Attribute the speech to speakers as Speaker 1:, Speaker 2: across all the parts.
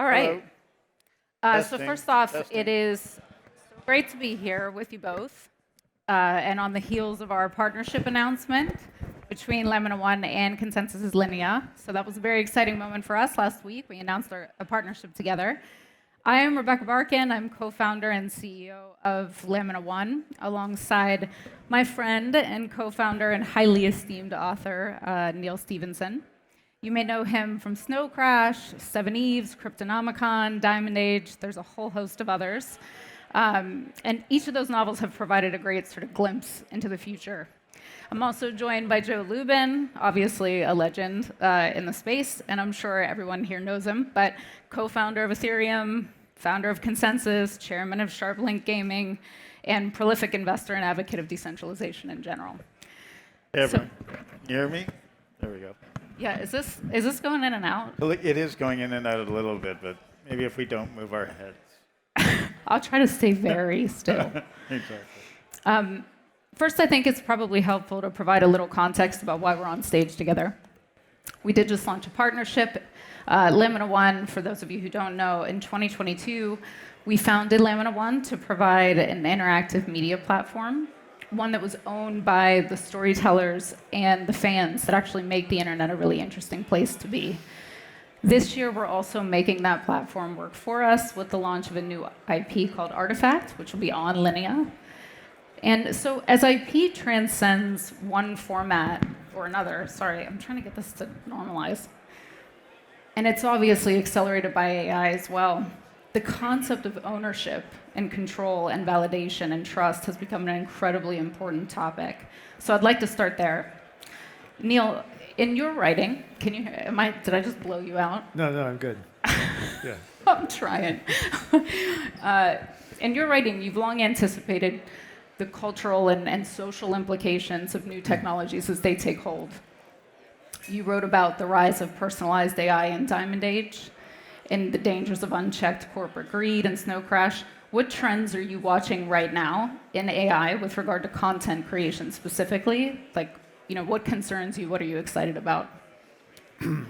Speaker 1: All right. So
Speaker 2: Testing,
Speaker 1: first off,
Speaker 2: testing.
Speaker 1: it is so great to be here with you both. And on the heels of our partnership announcement between Lemon One and Consensus Linea. So that was a very exciting moment for us last week. We announced a partnership together. I am Rebecca Barkin. I'm co-founder and CEO of Lemon One, alongside my friend and co-founder and highly esteemed author, Neal Stephenson. You may know him from Snow Crash, Seven Eves, Cryptonomicon, Diamond Age. There's a whole host of others. And each of those novels have provided a great sort of glimpse into the future. I'm also joined by Joe Lubin, obviously a legend in the space, and I'm sure everyone here knows him, but co-founder of Ethereum, founder of Consensus, chairman of SharpLink Gaming, and prolific investor and advocate of decentralization in general.
Speaker 2: Hey, everyone. You hear me? There we go.
Speaker 1: Yeah, is this going in and out?
Speaker 2: Well, it is going in and out a little bit, but maybe if we don't move our heads.
Speaker 1: I'll try to stay very still.
Speaker 2: Exactly.
Speaker 1: First, I think it's probably helpful to provide a little context about why we're on stage together. We did just launch a partnership, Lemon One. For those of you who don't know, in 2022, we founded Lemon One to provide an interactive media platform, one that was owned by the storytellers and the fans that actually make the internet a really interesting place to be. This year, we're also making that platform work for us with the launch of a new IP called Artefact, which will be on Linea. And so as IP transcends one format or another, sorry, I'm trying to get this to normalize, and it's obviously accelerated by AI as well, the concept of ownership and control and validation and trust has become an incredibly important topic. So I'd like to start there. Neal, in your writing, did I just blow you out?
Speaker 3: No, I'm good. Yeah.
Speaker 1: I'm trying. In your writing, you've long anticipated the cultural and social implications of new technologies as they take hold. You wrote about the rise of personalized AI in Diamond Age and the dangers of unchecked corporate greed and Snow Crash. What trends are you watching right now in AI with regard to content creation specifically? What concerns you? What are you excited about?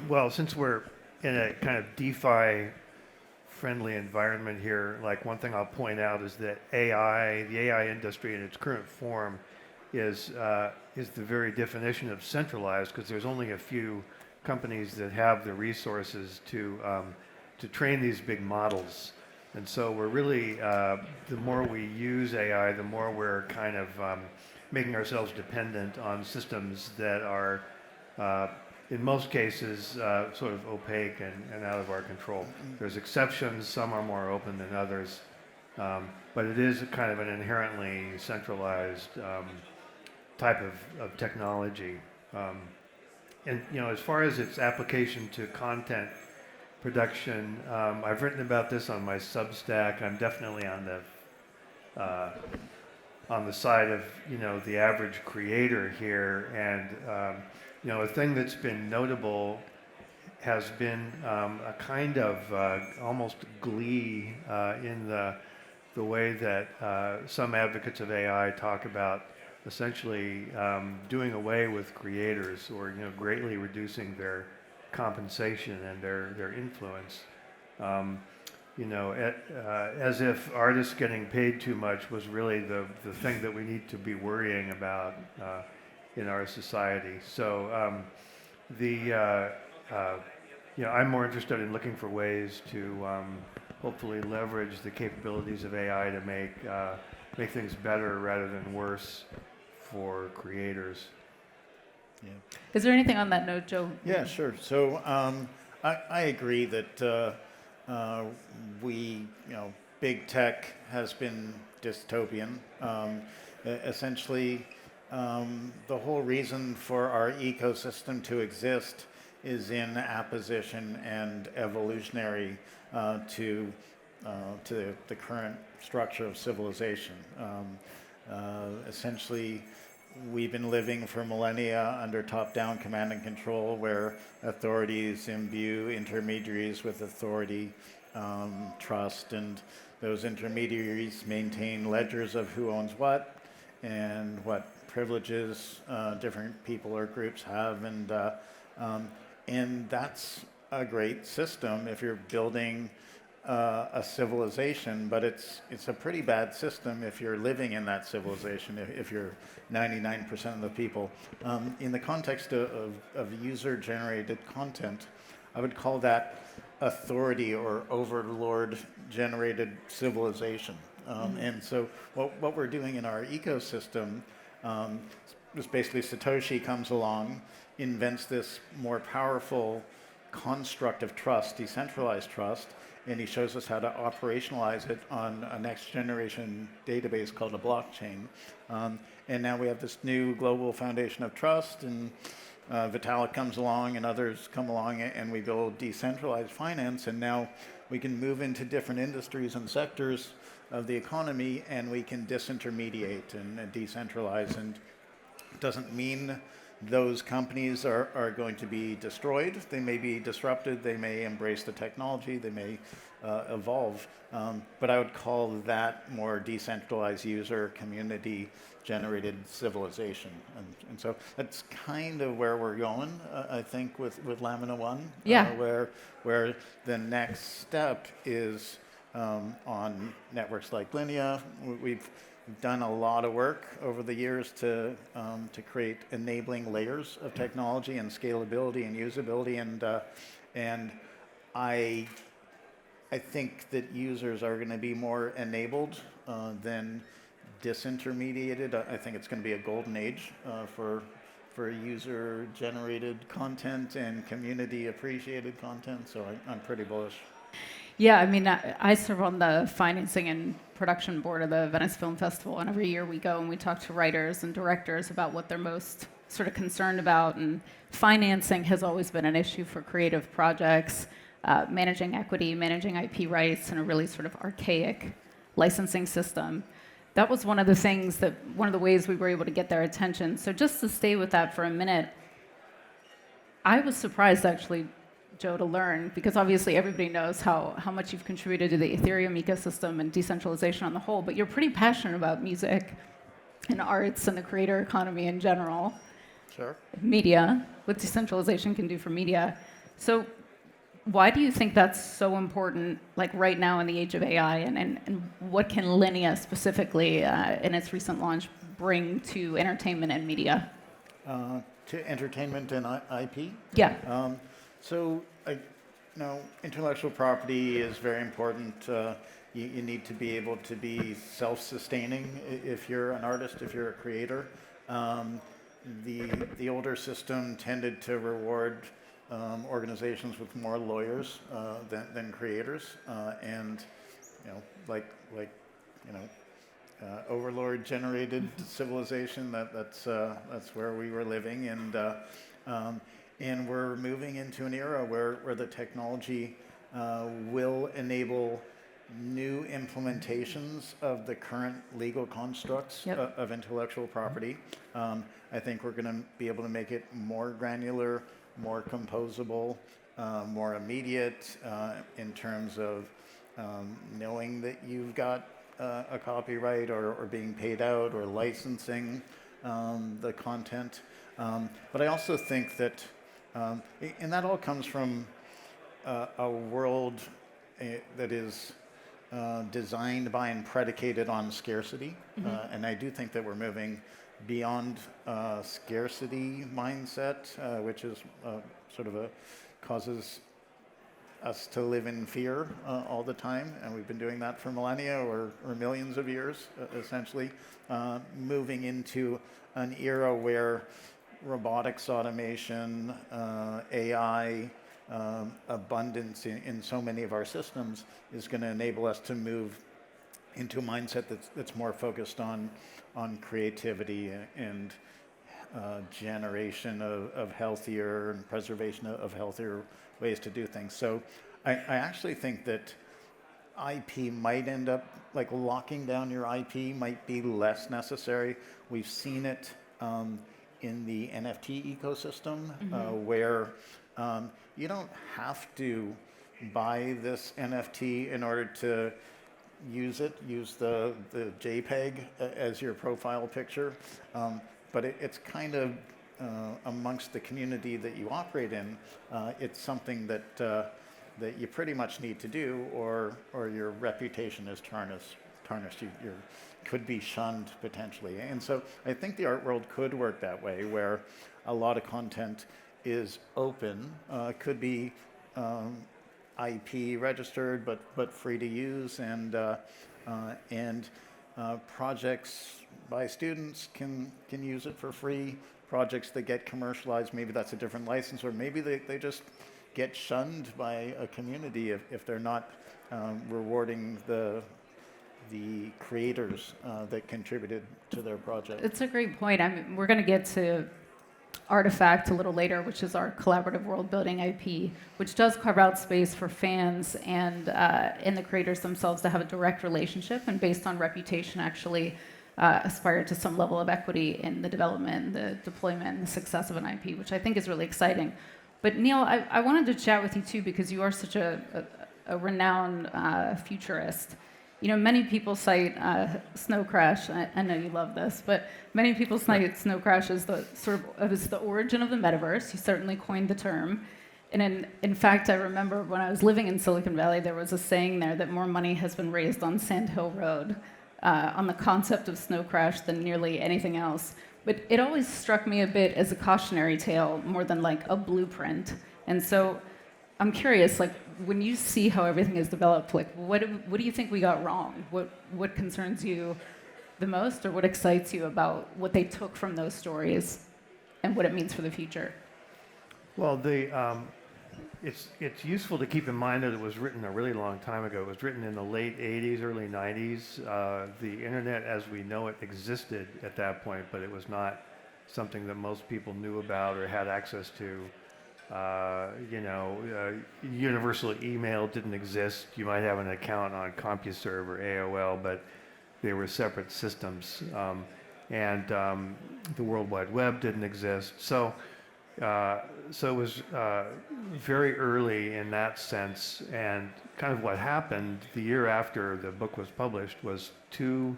Speaker 3: Well, since we're in a kind of DeFi-friendly environment here, one thing I'll point out is that the AI industry in its current form is the very definition of centralized, because there's only a few companies that have the resources to train these big models. And so we're really, the more we use AI, the more we're kind of making ourselves dependent on systems that are, in most cases, sort of opaque and out of our control. There's exceptions, some are more open than others, but it is kind of an inherently centralized type of technology. And as far as its application to content production, I've written about this on my Substack. I'm definitely on the side of the average creator here, and a thing that's been notable has been a kind of almost glee in the way that some advocates of AI talk about essentially doing away with creators, or greatly reducing their compensation and their influence. As if artists getting paid too much was really the thing that we need to be worrying about in our society. So I'm more interested in looking for ways to hopefully leverage the capabilities of AI to make things better rather than worse for creators.
Speaker 2: Yeah.
Speaker 1: Is there anything on that note, Joe?
Speaker 2: Yeah, sure. So I agree that big tech has been dystopian. Essentially, the whole reason for our ecosystem to exist is in apposition and evolutionary to the current structure of civilization. Essentially, we've been living for millennia under top-down command and control, where authorities imbue intermediaries with authority, trust, and those intermediaries maintain ledgers of who owns what and what privileges different people or groups have, and that's a great system if you're building a civilization, but it's a pretty bad system if you're living in that civilization, if you're 99% of the people. In the context of user-generated content, I would call that authority or overlord-generated civilization. And so what we're doing in our ecosystem is basically Satoshi comes along, invents this more powerful construct of trust, decentralized trust, and he shows us how to operationalize it on a next generation database called a blockchain. And now we have this new global foundation of trust, and Vitalik comes along and others come along, and we build decentralized finance, and now we can move into different industries and sectors of the economy, and we can disintermediate and decentralize. And it doesn't mean those companies are going to be destroyed. They may be disrupted. They may embrace the technology. They may evolve. But I would call that more decentralized user community generated civilization. And so that's kind of where we're going, I think, with Lamina One.
Speaker 1: Yeah.
Speaker 2: Where the next step is on networks like Linea. We've done a lot of work over the years to create enabling layers of technology and scalability and usability, and I think that users are going to be more enabled than disintermediated. I think it's going to be a golden age for user-generated content and community-appreciated content. So I'm pretty bullish.
Speaker 1: Yeah, I mean, I serve on the financing and production board of the Venice Film Festival, and every year we go and we talk to writers and directors about what they're most sort of concerned about, and financing has always been an issue for creative projects, managing equity, managing IP rights in a really sort of archaic licensing system. That was one of the ways we were able to get their attention. So just to stay with that for a minute, I was surprised actually, Joe, to learn, because obviously everybody knows how much you've contributed to the Ethereum ecosystem and decentralization on the whole, but you're pretty passionate about music and arts and the creator economy in general.
Speaker 2: Sure.
Speaker 1: Media, what decentralization can do for media. So why do you think that's so important, like right now in the age of AI, and what can Linea specifically in its recent launch bring to entertainment and media?
Speaker 2: To entertainment and IP?
Speaker 1: Yeah.
Speaker 2: So, intellectual property is very important. You need to be able to be self-sustaining if you're an artist, if you're a creator. The older system tended to reward organizations with more lawyers than creators, and overlord-generated civilization. That's where we were living, and we're moving into an era where the technology will enable new implementations of the current legal constructs of intellectual property. I think we're going to be able to make it more granular, more composable, more immediate in terms of knowing that you've got a copyright or being paid out or licensing the content. But I also think that, and that all comes from a world that is designed by and predicated on scarcity. And I do think that we're moving beyond scarcity mindset, which is causes us to live in fear all the time, and we've been doing that for millennia or millions of years, essentially, moving into an era where robotics, automation, AI, abundance in so many of our systems is going to enable us to move into a mindset that's more focused on creativity and generation of healthier and preservation of healthier ways to do things. So I actually think that IP might end up, like locking down your IP might be less necessary. We've seen it in the NFT ecosystem where you don't have to buy this NFT in order to use the JPEG as your profile picture, but it's kind of amongst the community that you operate in, it's something that that you pretty much need to do, or your reputation is tarnished. You could be shunned potentially. And so I think the art world could work that way, where a lot of content is open, could be IP registered, but free to use, and projects by students can use it for free. Projects that get commercialized, maybe that's a different license, or maybe they just get shunned by a community if they're not rewarding the creators that contributed to their project.
Speaker 1: It's a great point. I mean, we're going to get to Artefact a little later, which is our collaborative world-building IP, which does carve out space for fans and the creators themselves to have a direct relationship, and based on reputation, actually aspire to some level of equity in the development, the deployment, and the success of an IP, which I think is really exciting. But Neal, I wanted to chat with you too, because you are such a renowned futurist. You know, many people cite Snow Crash. I know you love this, but many people cite Snow Crash as the as the origin of the metaverse. You certainly coined the term. And in fact, I remember when I was living in Silicon Valley, there was a saying there that more money has been raised on Sand Hill Road on the concept of Snow Crash than nearly anything else. But it always struck me a bit as a cautionary tale more than like a blueprint. And so I'm curious, like, when you see how everything is developed, like, what do you think we got wrong? What concerns you the most, or what excites you about what they took from those stories and what it means for the future?
Speaker 3: Well, it's useful to keep in mind that it was written a really long time ago. It was written in the late 80s, early 90s. The internet as we know it existed at that point, but it was not something that most people knew about or had access to. Universal email didn't exist. You might have an account on CompuServe or AOL, but they were separate systems. And the World Wide Web didn't exist. So it was very early in that sense. And kind of what happened the year after the book was published was two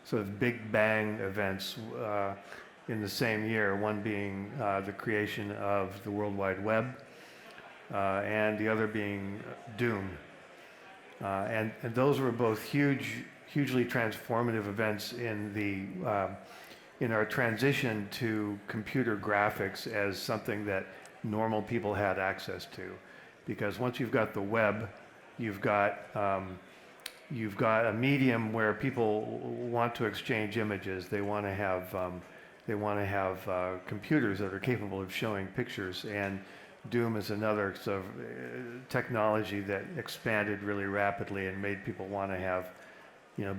Speaker 3: sort of big bang events in the same year, one being the creation of the World Wide Web, and the other being Doom. And those were both hugely transformative events in our transition to computer graphics as something that normal people had access to. Because once you've got the web, you've got a medium where people want to exchange images. They want to have computers that are capable of showing pictures, and Doom is another sort of technology that expanded really rapidly and made people want to have,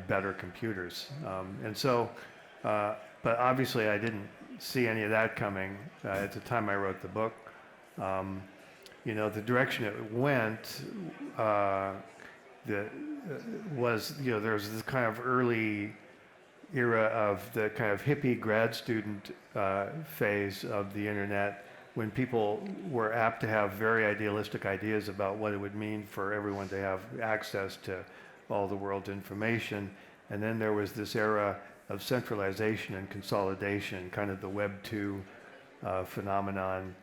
Speaker 3: better computers. But obviously I didn't see any of that coming at the time I wrote the book. The direction it went there was this kind of early era of the kind of hippie grad student phase of the internet, when people were apt to have very idealistic ideas about what it would mean for everyone to have access to all the world's information. And then there was this era of centralization and consolidation, kind of the Web 2 phenomenon.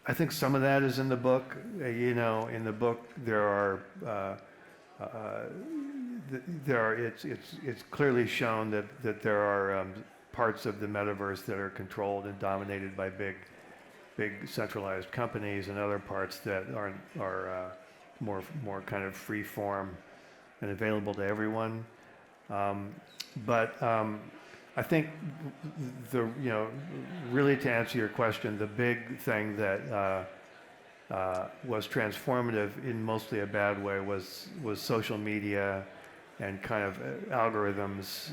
Speaker 3: I think some of that is in the book. In the book there it's clearly shown that there are parts of the metaverse that are controlled and dominated by big centralized companies, and other parts that are more kind of free form and available to everyone. I think really to answer your question, the big thing that was transformative in mostly a bad way was social media and kind of algorithms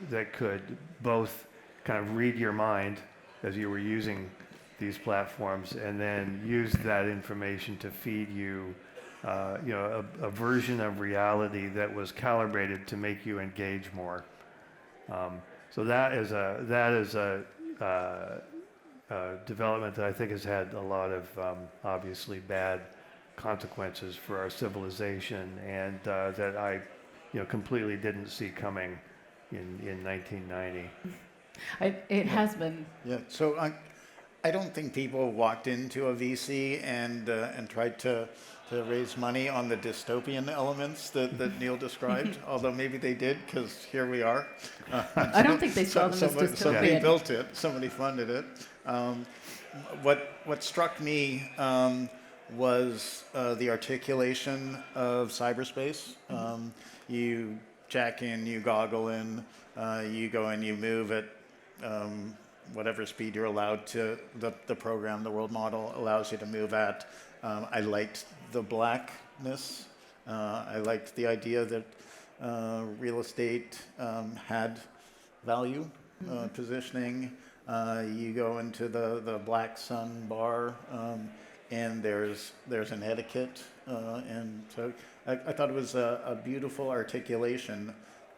Speaker 3: that could both kind of read your mind as you were using these platforms, and then use that information to feed you a version of reality that was calibrated to make you engage more. So that is a development that I think has had a lot of obviously bad consequences for our civilization, and that I completely didn't see coming in 1990.
Speaker 1: It has been.
Speaker 2: Yeah. So I don't think people walked into a VC and tried to raise money on the dystopian elements that Neal described. Although maybe they did, because here we are.
Speaker 1: I don't think they saw them as dystopian.
Speaker 2: Somebody built it. Somebody funded it. What struck me was the articulation of cyberspace. You jack in, you goggle in, you go in, you move at whatever speed you're allowed to, the program, the world model allows you to move at. I liked the blackness. I liked the idea that real estate had value, positioning. You go into the Black Sun bar, and there's an etiquette, and so I thought it was a beautiful articulation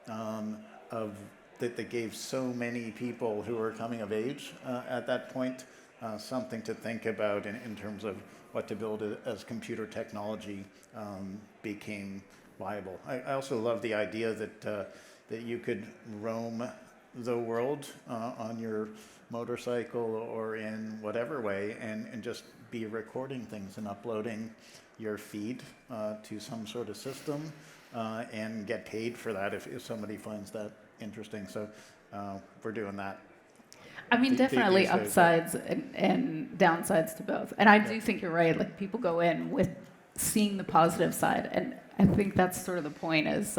Speaker 2: of that gave so many people who were coming of age at that point something to think about in terms of what to build as computer technology became viable. I also love the idea that you could roam the world on your motorcycle or in whatever way and just be recording things and uploading your feed to some sort of system and get paid for that if somebody finds that interesting. So we're doing that.
Speaker 1: I mean, definitely upsides and downsides to both. And I do think you're right. Like, people go in with seeing the positive side. And I think that's sort of the point is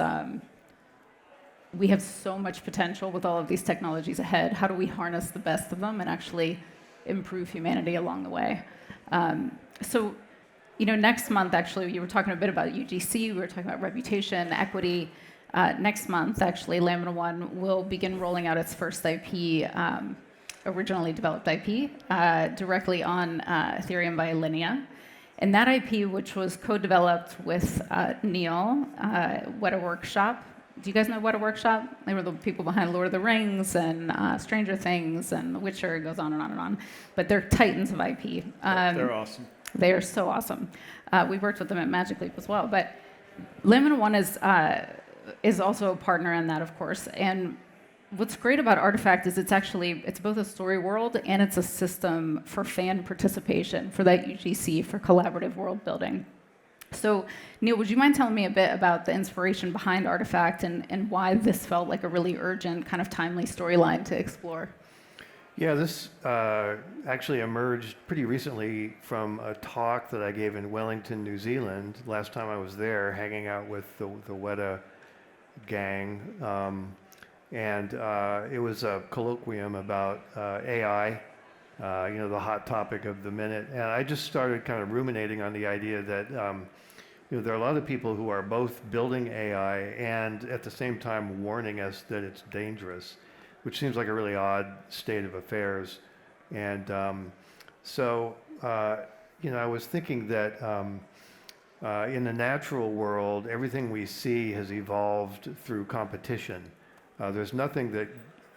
Speaker 1: we have so much potential with all of these technologies ahead. How do we harness the best of them and actually improve humanity along the way? So, next month, actually, you were talking a bit about UGC. We were talking about reputation, equity. Next month, actually, Lamina One will begin rolling out its first IP, originally developed IP, directly on Ethereum by Linea. And that IP, which was co-developed with Neal, Weta Workshop. Do you guys know Weta Workshop? They were the people behind Lord of the Rings and Stranger Things and The Witcher. It goes on and on and on. But they're titans of IP.
Speaker 2: They're awesome.
Speaker 1: They are so awesome. We worked with them at Magic Leap as well. But Lamina One is also a partner in that, of course. And what's great about Artefact is it's both a story world and it's a system for fan participation, for that UGC, for collaborative world building. So, Neal, would you mind telling me a bit about the inspiration behind Artefact and why this felt like a really urgent, kind of timely storyline to explore?
Speaker 3: Yeah, this actually emerged pretty recently from a talk that I gave in Wellington, New Zealand. Last time I was there, hanging out with the Weta gang. And it was a colloquium about AI, the hot topic of the minute. And I just started kind of ruminating on the idea that there are a lot of people who are both building AI and at the same time warning us that it's dangerous, which seems like a really odd state of affairs. And so I was thinking that in the natural world, everything we see has evolved through competition. There's nothing that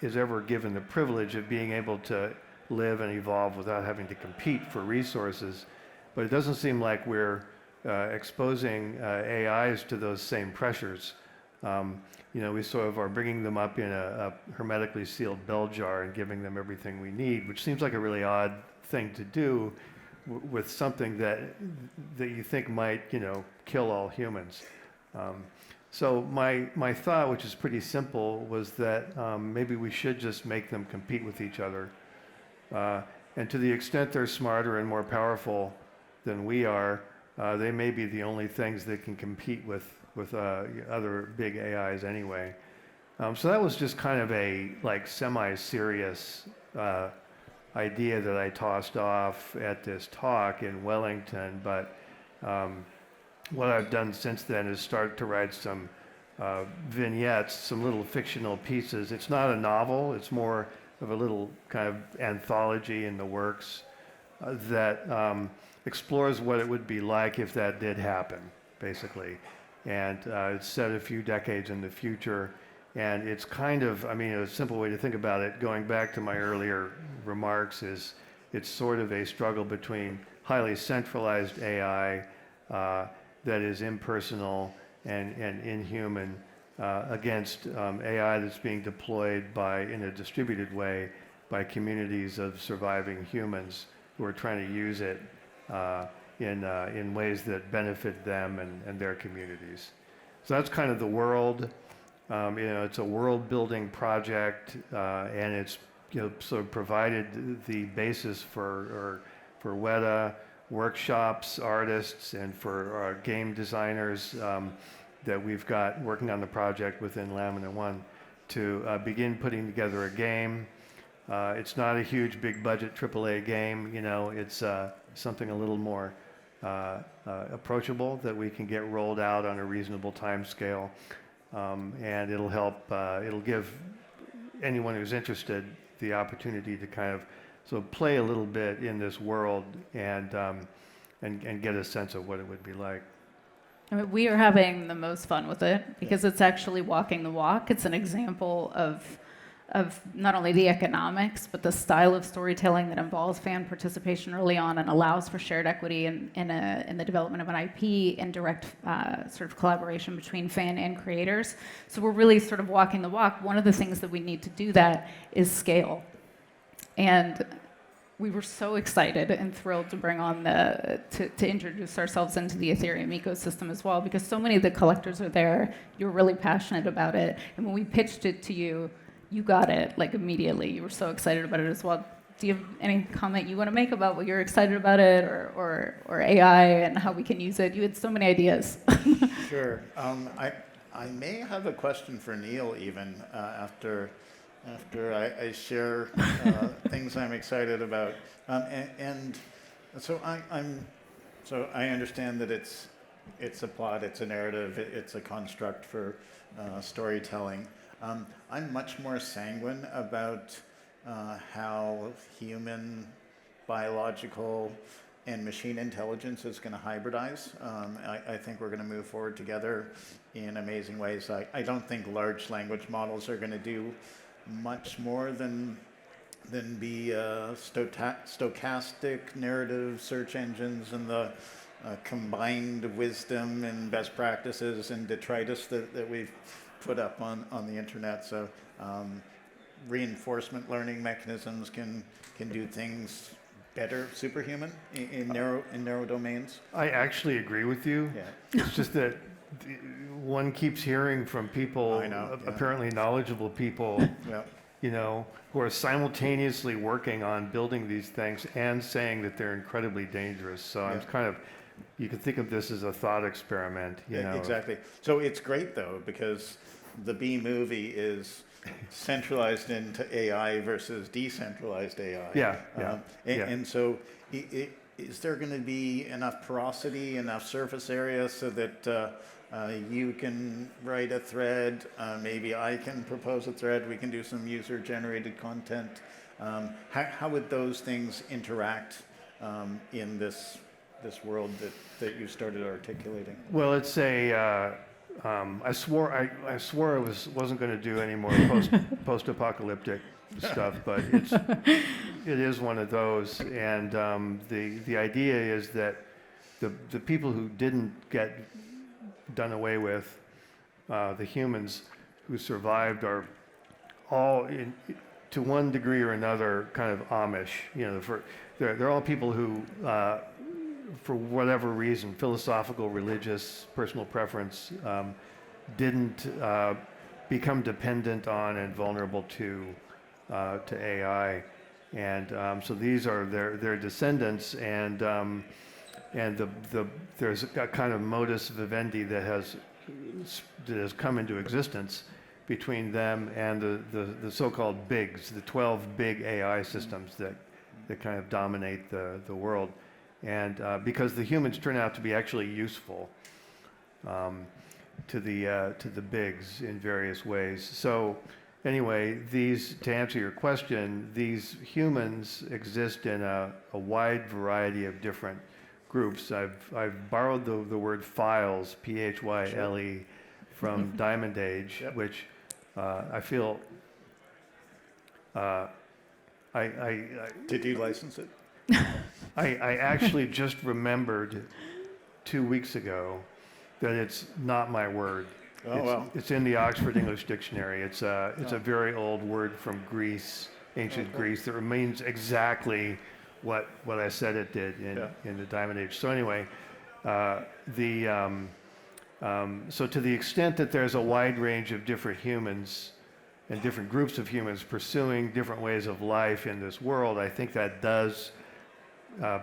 Speaker 3: is ever given the privilege of being able to live and evolve without having to compete for resources. But it doesn't seem like we're exposing AIs to those same pressures. We sort of are bringing them up in a hermetically sealed bell jar and giving them everything we need, which seems like a really odd thing to do with something that you think might, kill all humans. So my thought, which is pretty simple, was that maybe we should just make them compete with each other. And to the extent they're smarter and more powerful than we are, they may be the only things that can compete with other big AIs anyway. So that was just kind of a semi-serious idea that I tossed off at this talk in Wellington. But what I've done since then is start to write some vignettes, some little fictional pieces. It's not a novel, it's more of a little kind of anthology in the works that explores what it would be like if that did happen, basically. And it's set a few decades in the future. And it's kind of, a simple way to think about it, going back to my earlier remarks, is it's sort of a struggle between highly centralized AI that is impersonal and inhuman, against AI that's being deployed in a distributed way by communities of surviving humans who are trying to use it in ways that benefit them and their communities. So that's kind of the world. It's a world-building project, and it's sort of provided the basis for Weta workshops, artists, and for our game designers that we've got working on the project within Lamina One to begin putting together a game. It's not a huge, big budget AAA game. It's something a little more approachable that we can get rolled out on a reasonable time scale. And it'll help, it'll give anyone who's interested the opportunity to kind of play a little bit in this world and get a sense of what it would be like.
Speaker 1: I mean, we are having the most fun with it because it's actually walking the walk. It's an example of not only the economics, but the style of storytelling that involves fan participation early on and allows for shared equity in the development of an IP and direct sort of collaboration between fan and creators. So we're really sort of walking the walk. One of the things that we need to do that is scale. And we were so excited and thrilled to bring on to introduce ourselves into the Ethereum ecosystem as well, because so many of the collectors are there. You're really passionate about it. And when we pitched it to you, you got it like immediately. You were so excited about it as well. Do you have any comment you want to make about what you're excited about it or AI and how we can use it? You had so many ideas.
Speaker 2: Sure. I may have a question for Neal even after I share things I'm excited about. So I understand that it's a plot, it's a narrative, it's a construct for storytelling. I'm much more sanguine about how human, biological, and machine intelligence is going to hybridize. I think we're going to move forward together in amazing ways. I don't think large language models are going to do much more than be stochastic narrative search engines and the combined wisdom and best practices and detritus that we've put up on the internet. So reinforcement learning mechanisms can do things better, superhuman in narrow domains.
Speaker 3: I actually agree with you.
Speaker 2: Yeah.
Speaker 3: It's just that one keeps hearing from people, apparently knowledgeable people, who are simultaneously working on building these things and saying that they're incredibly dangerous. So I'm kind of, you can think of this as a thought experiment.
Speaker 2: Exactly. So it's great though, because the B movie is centralized into AI versus decentralized AI. And so is there going to be enough porosity, enough surface area so that you can write a thread, maybe I can propose a thread, we can do some user-generated content. How would those things interact in this world that you started articulating?
Speaker 3: Well, it's I swore I wasn't going to do any more post-apocalyptic stuff, but it is one of those. And the idea is that the people who didn't get done away with, the humans who survived, are all to one degree or another kind of Amish. They're all people who, for whatever reason, philosophical, religious, personal preference, didn't become dependent on and vulnerable to AI, and so these are their descendants, and there's a kind of modus vivendi that has come into existence between them and the so-called bigs, the 12 big AI systems that kind of dominate the world. And because the humans turn out to be actually useful to the bigs in various ways. So anyway, to answer your question, these humans exist in a wide variety of different groups. I've borrowed the word philes, P-H-Y-L-E, from Diamond Age, which I feel
Speaker 2: Did you license it?
Speaker 3: I actually just remembered 2 weeks ago that it's not my word.
Speaker 2: Oh, wow.
Speaker 3: It's in the Oxford English Dictionary. It's a very old word from Greece, ancient Greece, that remains exactly what I said it did in the Diamond Age. So anyway, so to the extent that there's a wide range of different humans and different groups of humans pursuing different ways of life in this world, I think that does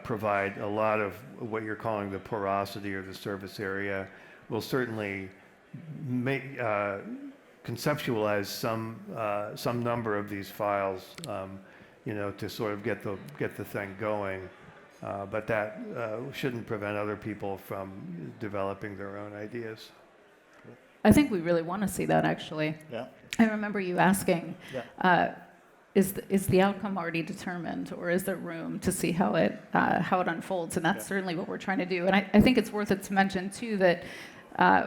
Speaker 3: provide a lot of what you're calling the porosity or the surface area. Will certainly make conceptualize some number of these files, to sort of get the thing going. But that shouldn't prevent other people from developing their own ideas.
Speaker 1: I think we really want to see that, actually.
Speaker 2: Yeah.
Speaker 1: I remember you asking, is the outcome already determined, or is there room to see how it unfolds? And that's certainly what we're trying to do. And I think it's worth it to mention, too, that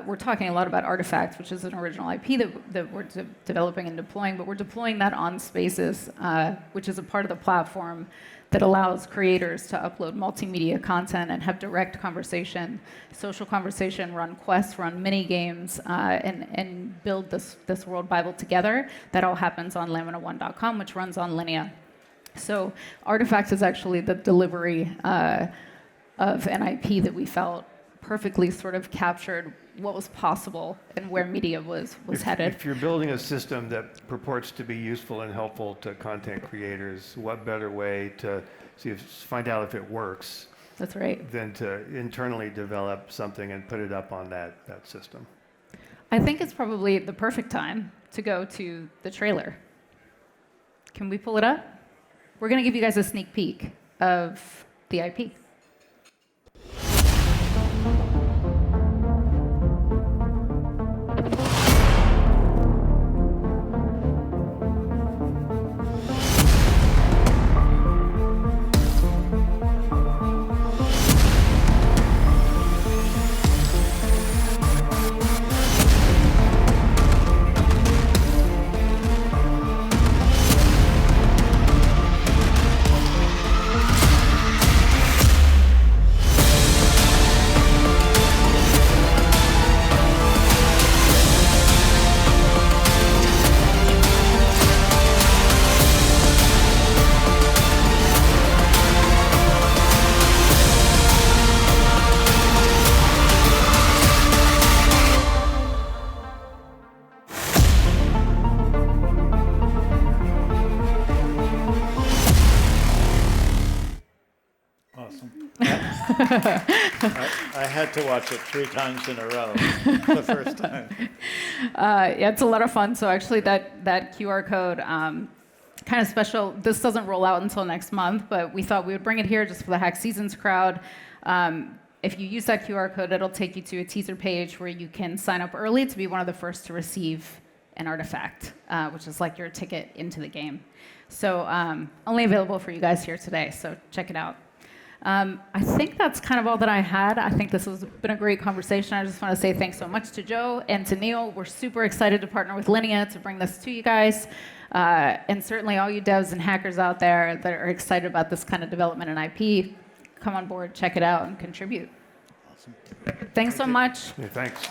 Speaker 1: we're talking a lot about Artefact, which is an original IP that we're developing and deploying, but we're deploying that on Spaces, which is a part of the platform that allows creators to upload multimedia content and have direct conversation, social conversation, run quests, run mini games, and build this world Bible together. That all happens on lamina1.com, which runs on Linea. So Artefact is actually the delivery of an IP that we felt perfectly sort of captured what was possible and where media was headed.
Speaker 3: If you're building a system that purports to be useful and helpful to content creators, what better way to find out if it works?
Speaker 1: That's right.
Speaker 3: Than to internally develop something and put it up on that system.
Speaker 1: I think it's probably the perfect time to go to the trailer. Can we pull it up? We're going to give you guys a sneak peek of the IP.
Speaker 2: I had to watch it 3 times in a row the first time.
Speaker 1: Yeah, it's a lot of fun. So actually that QR code, kind of special. This doesn't roll out until next month, but we thought we would bring it here just for the Hack Seasons crowd. If you use that QR code, it'll take you to a teaser page where you can sign up early to be one of the first to receive an artifact, which is like your ticket into the game. So only available for you guys here today, so check it out. I think that's kind of all that I had. I think this has been a great conversation. I just want to say thanks so much to Joe and to Neal. We're super excited to partner with Linea to bring this to you guys. And certainly all you devs and hackers out there that are excited about this kind of development and IP, come on board, check it out, and contribute.
Speaker 2: Awesome.
Speaker 1: Thanks so much.
Speaker 3: Yeah, thanks.